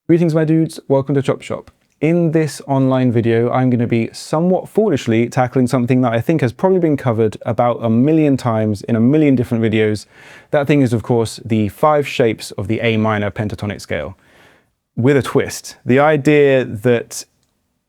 Greetings my dudes, welcome to Chop Shop. In this online video I'm going to be somewhat foolishly tackling something that I think has probably been covered about 1,000,000 times in 1,000,000 different videos. That thing is of course the 5 shapes of the A minor pentatonic scale. With a twist. The idea that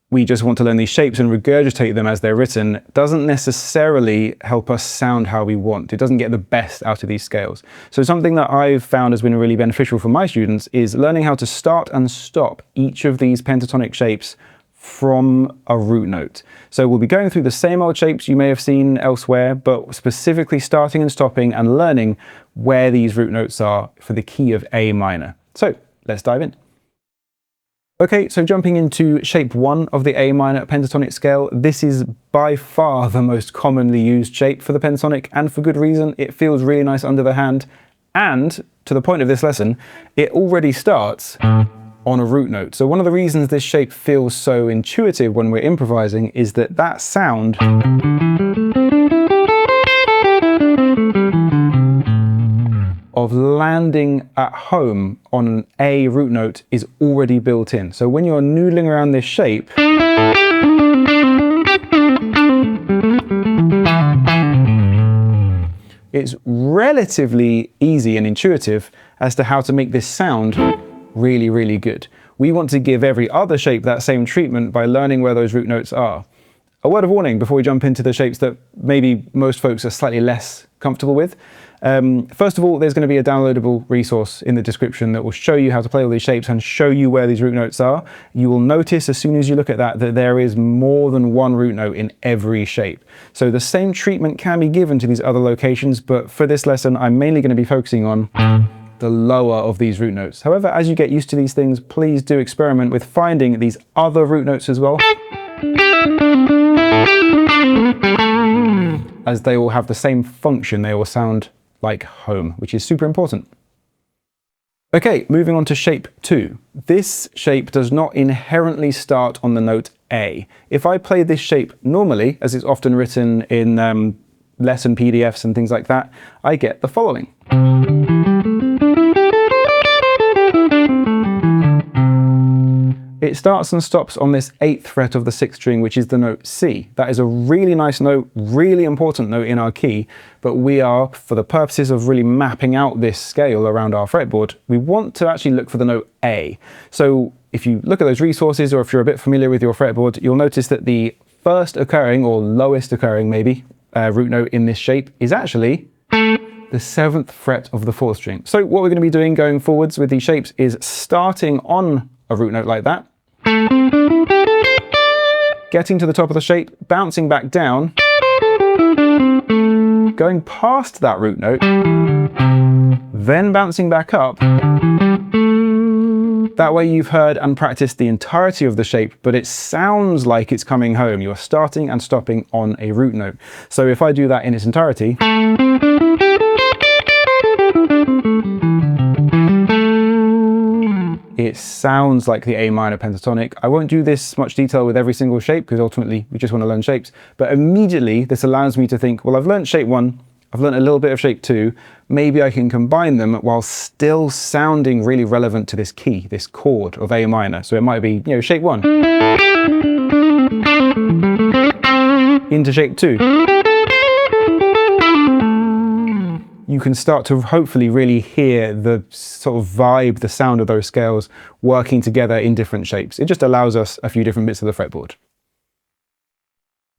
we just want to learn these shapes and regurgitate them as they're written doesn't necessarily help us sound how we want. It doesn't get the best out of these scales. So something that I've found has been really beneficial for my students is learning how to start and stop each of these pentatonic shapes from a root note. So we'll be going through the same old shapes you may have seen elsewhere, but specifically starting and stopping and learning where these root notes are for the key of A minor. So let's dive in. Okay, so jumping into shape 1 of the A minor pentatonic scale, this is by far the most commonly used shape for the pentatonic, and for good reason. It feels really nice under the hand, and to the point of this lesson, it already starts on a root note. So one of the reasons this shape feels so intuitive when we're improvising is that that sound of landing at home on an A root note is already built in. So when you're noodling around this shape, it's relatively easy and intuitive as to how to make this sound really, really good. We want to give every other shape that same treatment by learning where those root notes are. A word of warning before we jump into the shapes that maybe most folks are slightly less comfortable with. First of all, there's going to be a downloadable resource in the description that will show you how to play all these shapes and show you where these root notes are. You will notice as soon as you look at that there is more than one root note in every shape. So the same treatment can be given to these other locations, but for this lesson, I'm mainly going to be focusing on the lower of these root notes. However, as you get used to these things, please do experiment with finding these other root notes as well, as they will have the same function. They will sound like home, which is super important. Okay, moving on to shape 2. This shape does not inherently start on the note A. If I play this shape normally, as it's often written in lesson PDFs and things like that, I get the following. It starts and stops on this 8th fret of the 6th string, which is the note C. That is a really nice note, really important note in our key, but we are, for the purposes of really mapping out this scale around our fretboard, we want to actually look for the note A. So if you look at those resources, or if you're a bit familiar with your fretboard, you'll notice that the first occurring, or lowest occurring maybe, root note in this shape is actually the 7th fret of the 4th string. So what we're going to be doing going forwards with these shapes is starting on a root note like that, getting to the top of the shape, bouncing back down, going past that root note, then bouncing back up. That way you've heard and practiced the entirety of the shape, but it sounds like it's coming home. You're starting and stopping on a root note. So if I do that in its entirety, it sounds like the A minor pentatonic. I won't do this much detail with every single shape because ultimately we just want to learn shapes. But immediately this allows me to think, well, I've learned shape 1, I've learned a little bit of shape 2, maybe I can combine them while still sounding really relevant to this key, this chord of A minor. So it might be, you know, shape 1 into shape 2. You can start to hopefully really hear the sort of vibe, the sound of those scales working together in different shapes. It just allows us a few different bits of the fretboard.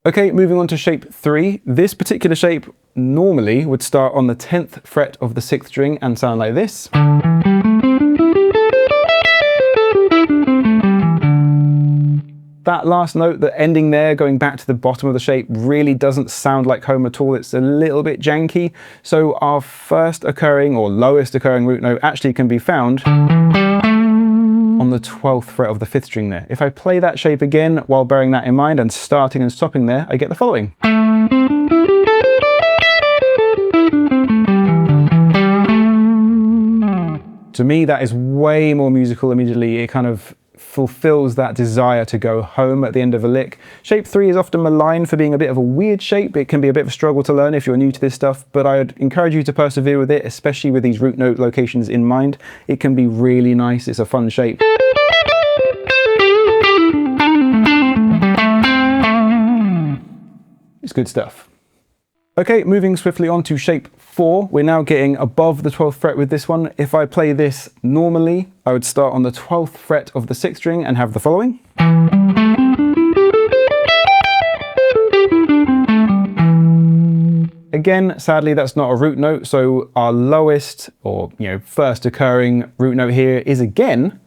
Okay, moving on to shape 3. This particular shape normally would start on the 10th fret of the 6th string and sound like this. That last note, the ending there, going back to the bottom of the shape, really doesn't sound like home at all. It's a little bit janky. So our first occurring or lowest occurring root note actually can be found on the 12th fret of the 5th string there. If I play that shape again while bearing that in mind and starting and stopping there, I get the following. To me, that is way more musical immediately. It kind of fulfills that desire to go home at the end of a lick. Shape 3 is often maligned for being a bit of a weird shape. It can be a bit of a struggle to learn if you're new to this stuff, but I would encourage you to persevere with it, especially with these root note locations in mind. It can be really nice. It's a fun shape. It's good stuff. Okay, moving swiftly on to shape 4. We're now getting above the 12th fret with this one. If I play this normally, I would start on the 12th fret of the 6th string and have the following. Again, sadly, that's not a root note, so our lowest or first occurring root note here is again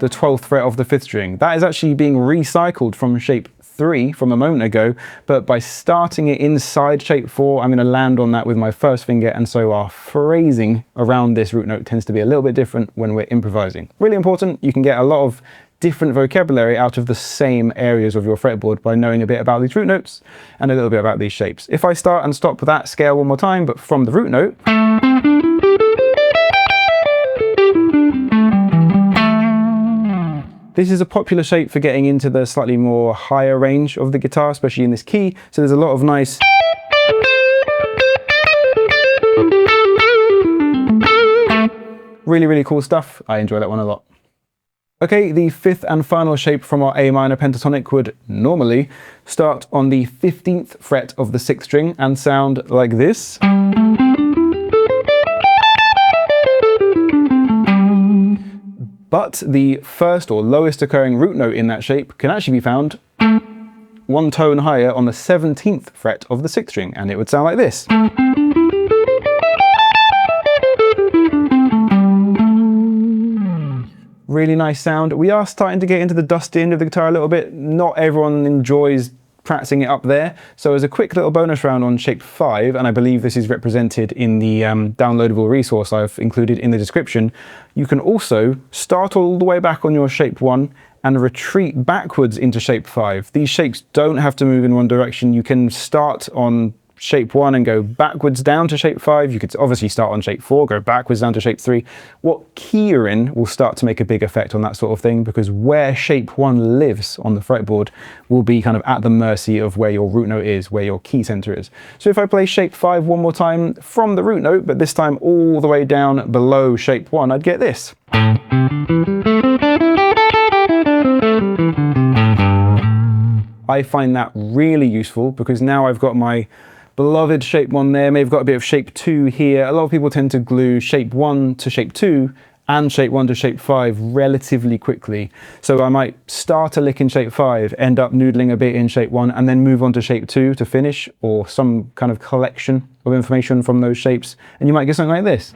the 12th fret of the 5th string. That is actually being recycled from shape 3 from a moment ago, but by starting it inside shape 4, I'm going to land on that with my first finger, and so our phrasing around this root note tends to be a little bit different when we're improvising. Really important. You can get a lot of different vocabulary out of the same areas of your fretboard by knowing a bit about these root notes and a little bit about these shapes. If I start and stop that scale one more time, but from the root note, this is a popular shape for getting into the slightly more higher range of the guitar, especially in this key. So there's a lot of nice really cool stuff. I enjoy that one a lot. Okay, the 5th and final shape from our A minor pentatonic would normally start on the 15th fret of the 6th string and sound like this. But the first or lowest occurring root note in that shape can actually be found one tone higher on the 17th fret of the 6th string, and it would sound like this. Really nice sound. We are starting to get into the dusty end of the guitar a little bit. Not everyone enjoys practicing it up there. So as a quick little bonus round on shape 5, and I believe this is represented in the downloadable resource I've included in the description, you can also start all the way back on your shape 1 and retreat backwards into shape 5. These shapes don't have to move in one direction. You can start on shape 1 and go backwards down to shape 5. You could obviously start on shape 4, go backwards down to shape 3. What key you're in will start to make a big effect on that sort of thing, because where shape 1 lives on the fretboard will be kind of at the mercy of where your root note is, where your key center is. So if I play shape 5 one more time from the root note, but this time all the way down below shape 1, I'd get this. I find that really useful because now I've got my beloved shape 1 there, maybe I've got a bit of shape 2 here. A lot of people tend to glue shape 1 to shape 2 and shape 1 to shape 5 relatively quickly. So I might start a lick in shape 5, end up noodling a bit in shape 1, and then move on to shape 2 to finish, or some kind of collection of information from those shapes, and you might get something like this.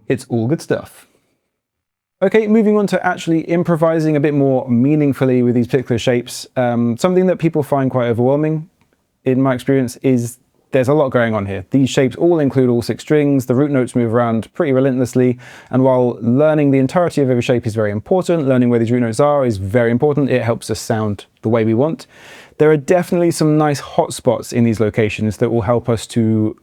It's all good stuff. Okay, moving on to actually improvising a bit more meaningfully with these particular shapes. Something that people find quite overwhelming, in my experience, is there's a lot going on here. These shapes all include all 6 strings, the root notes move around pretty relentlessly, and while learning the entirety of every shape is very important, learning where these root notes are is very important. It helps us sound the way we want. There are definitely some nice hotspots in these locations that will help us to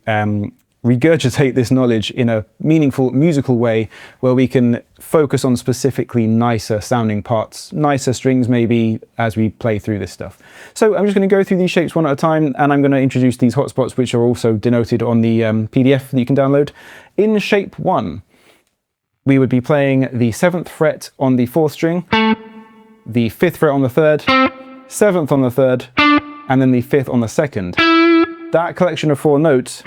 regurgitate this knowledge in a meaningful musical way, where we can focus on specifically nicer sounding parts, nicer strings maybe, as we play through this stuff. So I'm just going to go through these shapes one at a time, and I'm going to introduce these hotspots, which are also denoted on the PDF that you can download. In shape 1, we would be playing the 7th fret on the 4th string, the 5th fret on the 3rd, 7th on the 3rd, and then the 5th on the 2nd. That collection of 4 notes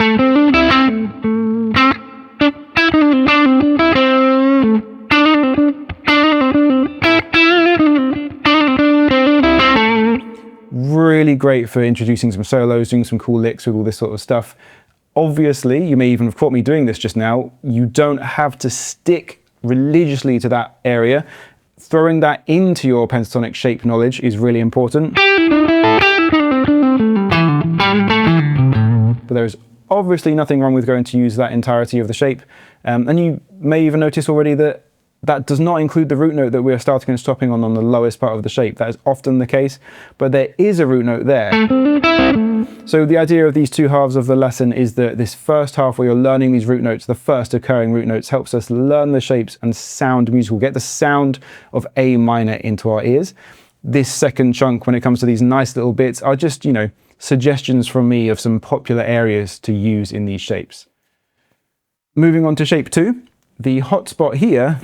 really great for introducing some solos, doing some cool licks with all this sort of stuff. Obviously, you may even have caught me doing this just now, you don't have to stick religiously to that area. Throwing that into your pentatonic shape knowledge is really important. But there's obviously nothing wrong with going to use that entirety of the shape. And you may even notice already that that does not include the root note that we're starting and stopping on the lowest part of the shape. That is often the case, but there is a root note there. So the idea of these two halves of the lesson is that this first half where you're learning these root notes, the first occurring root notes, helps us learn the shapes and sound musical, get the sound of A minor into our ears. This second chunk, when it comes to these nice little bits, are just, you know, suggestions from me of some popular areas to use in these shapes. Moving on to shape 2, the hotspot here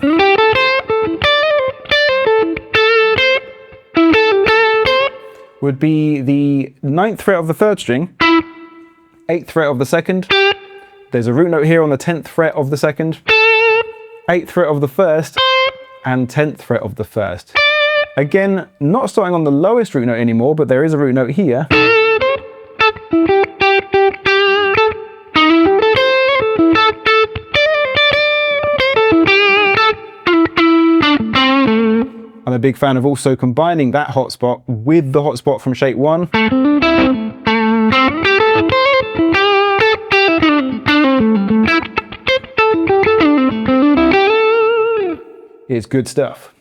would be the 9th fret of the 3rd string, 8th fret of the 2nd. There's a root note here on the 10th fret of the 2nd, 8th fret of the 1st, and 10th fret of the 1st. Again, not starting on the lowest root note anymore, but there is a root note here. I'm a big fan of also combining that hotspot with the hotspot from shape 1. It's good stuff.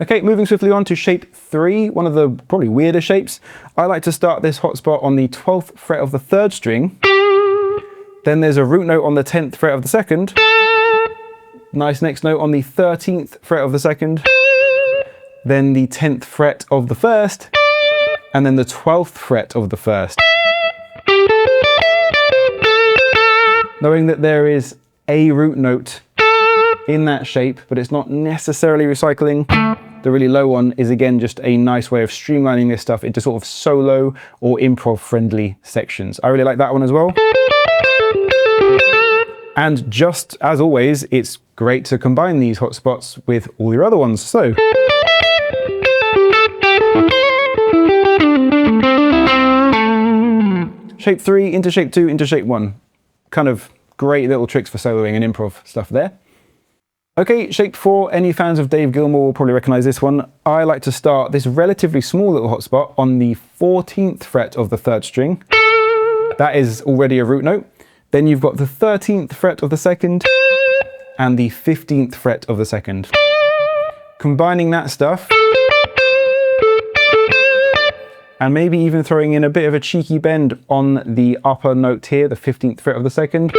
Okay, moving swiftly on to shape 3, one of the probably weirder shapes. I like to start this hotspot on the 12th fret of the 3rd string. Then there's a root note on the 10th fret of the 2nd. Nice next note on the 13th fret of the 2nd. Then the 10th fret of the 1st, and then the 12th fret of the 1st. Knowing that there is a root note in that shape, but it's not necessarily recycling. The really low one is again just a nice way of streamlining this stuff into sort of solo or improv friendly sections. I really like that one as well. And just as always, it's great to combine these hotspots with all your other ones. So shape 3 into shape 2 into shape 1. Kind of great little tricks for soloing and improv stuff there. Okay, shape 4, any fans of Dave Gilmour will probably recognize this one. I like to start this relatively small little hotspot on the 14th fret of the 3rd string. That is already a root note. Then you've got the 13th fret of the 2nd and the 15th fret of the 2nd. Combining that stuff, and maybe even throwing in a bit of a cheeky bend on the upper note here, the 15th fret of the 2nd.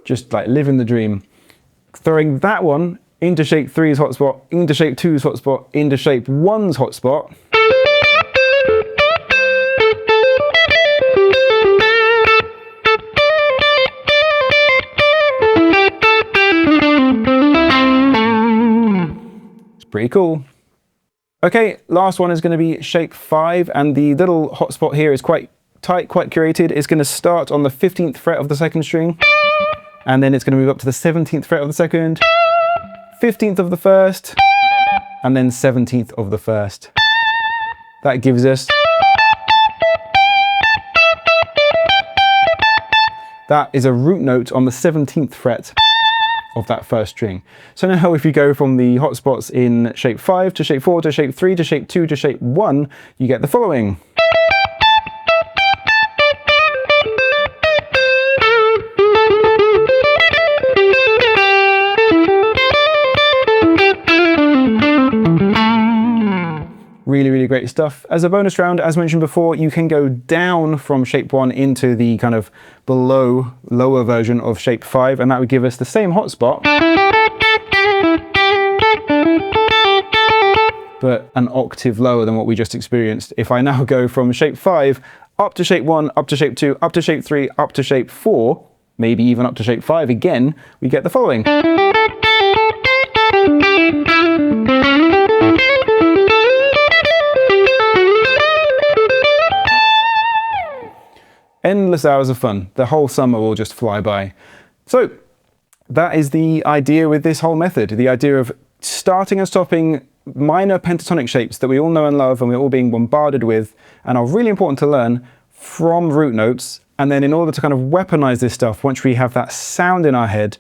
Just like living the dream. Throwing that one into shape 3's hotspot, into shape 2's hotspot, into shape 1's hotspot. It's pretty cool. Okay, last one is going to be shape 5, and the little hotspot here is quite tight, quite curated. It's going to start on the 15th fret of the 2nd string, and then it's going to move up to the 17th fret of the 2nd, 15th of the 1st, and then 17th of the 1st. That gives us that is a root note on the 17th fret of that 1st string. So now if you go from the hotspots in shape 5 to shape 4 to shape 3 to shape 2 to shape 1, you get the following. Really, really great stuff. As a bonus round, as mentioned before, you can go down from shape 1 into the kind of below, lower version of shape 5, and that would give us the same hotspot, but an octave lower than what we just experienced. If I now go from shape 5 up to shape 1, up to shape 2, up to shape 3, up to shape 4, maybe even up to shape 5 again, we get the following. Endless hours of fun. The whole summer will just fly by. So that is the idea with this whole method, the idea of starting and stopping minor pentatonic shapes that we all know and love and we're all being bombarded with and are really important to learn from root notes. And then in order to kind of weaponize this stuff, once we have that sound in our head,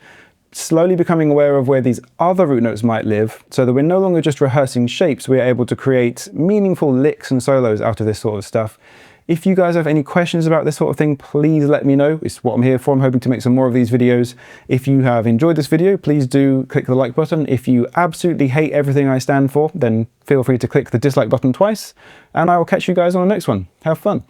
slowly becoming aware of where these other root notes might live, so that we're no longer just rehearsing shapes, we're able to create meaningful licks and solos out of this sort of stuff. If you guys have any questions about this sort of thing, please let me know. It's what I'm here for. I'm hoping to make some more of these videos. If you have enjoyed this video, please do click the like button. If you absolutely hate everything I stand for, then feel free to click the dislike button twice, and I will catch you guys on the next one. Have fun.